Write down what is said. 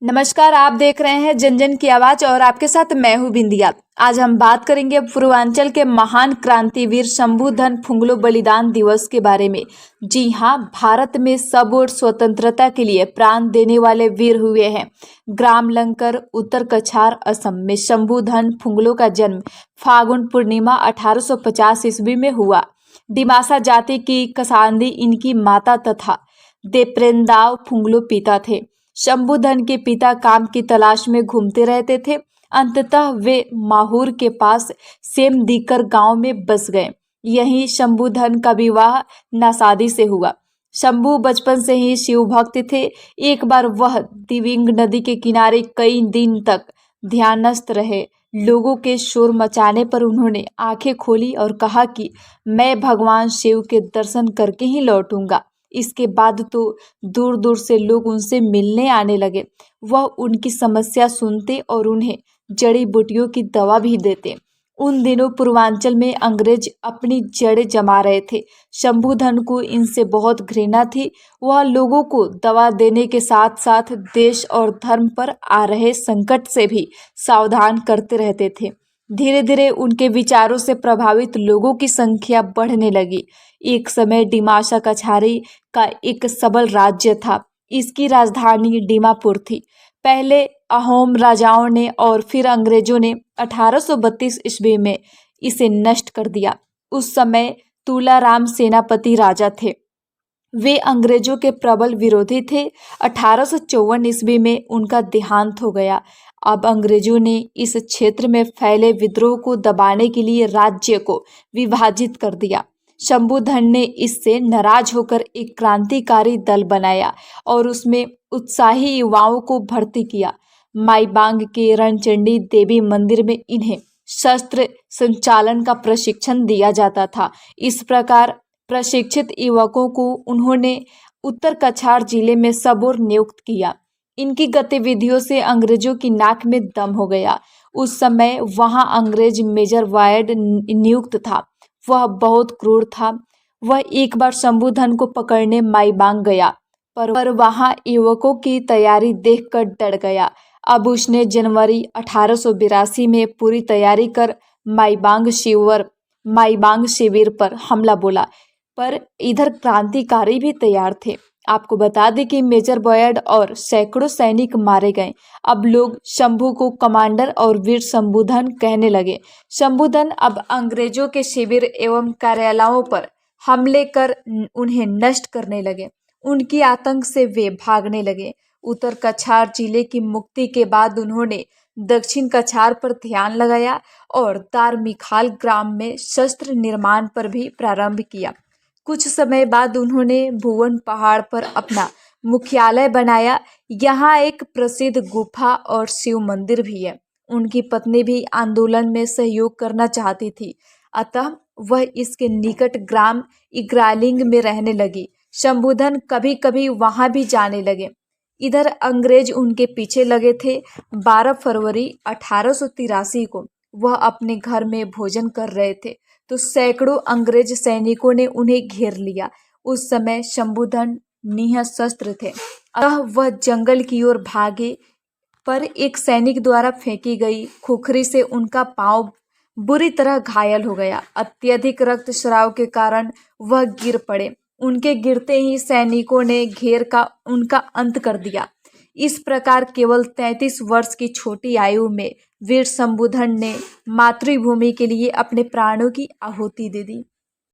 नमस्कार, आप देख रहे हैं जन जन की आवाज और आपके साथ मैं हूं बिंदिया। आज हम बात करेंगे पूर्वांचल के महान क्रांतिवीर शंभुधन फुंगलो बलिदान दिवस के बारे में। जी हां, भारत में सब और स्वतंत्रता के लिए प्राण देने वाले वीर हुए हैं। ग्राम लंकर, उत्तर कछार, असम में शंभुधन फुंगलो का जन्म फागुन पूर्णिमा 1850 ईस्वी में हुआ। डिमासा जाति की कसांदी इनकी माता तथा देप्रेंदाव फुंगलो पिता थे। शंभुधन के पिता काम की तलाश में घूमते रहते थे। अंततः वे माहौर के पास सेमदीकर गांव में बस गए। यहीं शंभुधन का विवाह नाशादी से हुआ। शंभु बचपन से ही शिव भक्त थे। एक बार वह दिविंग नदी के किनारे कई दिन तक ध्यानस्थ रहे। लोगों के शोर मचाने पर उन्होंने आंखें खोली और कहा कि मैं भगवान शिव के दर्शन करके ही लौटूंगा। इसके बाद तो दूर दूर से लोग उनसे मिलने आने लगे। वह उनकी समस्या सुनते और उन्हें जड़ी बूटियों की दवा भी देते। उन दिनों पूर्वांचल में अंग्रेज अपनी जड़ें जमा रहे थे। शंभुधन को इनसे बहुत घृणा थी। वह लोगों को दवा देने के साथ साथ देश और धर्म पर आ रहे संकट से भी सावधान करते रहते थे। धीरे धीरे उनके विचारों से प्रभावित लोगों की संख्या बढ़ने लगी। एक समय डिमासा कछारी का एक सबल राज्य था। इसकी राजधानी दीमापुर थी। पहले अहोम राजाओं ने और फिर अंग्रेजों ने 1832 ईस्वी में इसे नष्ट कर दिया। उस समय तुलाराम सेनापति राजा थे। वे अंग्रेजों के प्रबल विरोधी थे। 1854 ईस्वी में उनका देहांत हो गया। अब अंग्रेजों ने इस क्षेत्र में फैले विद्रोह को दबाने के लिए राज्य को विभाजित कर दिया। शंभुधन ने इससे नाराज होकर एक क्रांतिकारी दल बनाया और उसमें उत्साही युवाओं को भर्ती किया। माईबांग के रणचंडी देवी मंदिर में इन्हें शस्त्र संचालन का प्रशिक्षण दिया जाता था। इस प्रकार प्रशिक्षित युवकों को उन्होंने उत्तर कछार जिले में सबोर नियुक्त किया। इनकी गतिविधियों से अंग्रेजों की नाक में दम हो गया। उस समय वहां अंग्रेज मेजर वायड नियुक्त था। वह बहुत क्रूर था। वह एक बार शंभुधन को पकड़ने माईबांग गया, पर वहां युवकों की तैयारी देखकर डर गया। अब उसने जनवरी 1882 में पूरी तैयारी कर माईबांग शिविर पर हमला बोला। पर इधर क्रांतिकारी भी तैयार थे। आपको बता दें कि मेजर बॉयड और सैकड़ों सैनिक मारे गए। अब लोग शंभू को कमांडर और वीर शंभुधन कहने लगे। शंभुधन अब अंग्रेजों के शिविर एवं कार्यालयों पर हमले कर उन्हें नष्ट करने लगे। उनकी आतंक से वे भागने लगे। उत्तर कछार जिले की मुक्ति के बाद उन्होंने दक्षिण कछार पर ध्यान लगाया और दारमिखाल ग्राम में शस्त्र निर्माण पर भी प्रारंभ किया। कुछ समय बाद उन्होंने भुवन पहाड़ पर अपना मुख्यालय बनाया। यहाँ एक प्रसिद्ध गुफा और शिव मंदिर भी है। उनकी पत्नी भी आंदोलन में सहयोग करना चाहती थी, अतः वह इसके निकट ग्राम इग्रालिंग में रहने लगी। शंभुधन कभी कभी वहां भी जाने लगे। इधर अंग्रेज उनके पीछे लगे थे। 12 फरवरी 1883 को वह अपने घर में भोजन कर रहे थे तो सैकड़ों अंग्रेज सैनिकों ने उन्हें घेर लिया। उस समय शंभुधन निःशस्त्र थे, अतः वह जंगल की ओर भागे, पर एक सैनिक द्वारा फेंकी गई खुखरी से उनका पांव बुरी तरह घायल हो गया। अत्यधिक रक्तस्राव के कारण वह गिर पड़े। उनके गिरते ही सैनिकों ने घेर का उनका अंत कर दिया। इस प्रकार केवल 33 वर्ष की छोटी आयु में वीर शंभुधन ने मातृभूमि के लिए अपने प्राणों की आहुति दे दी।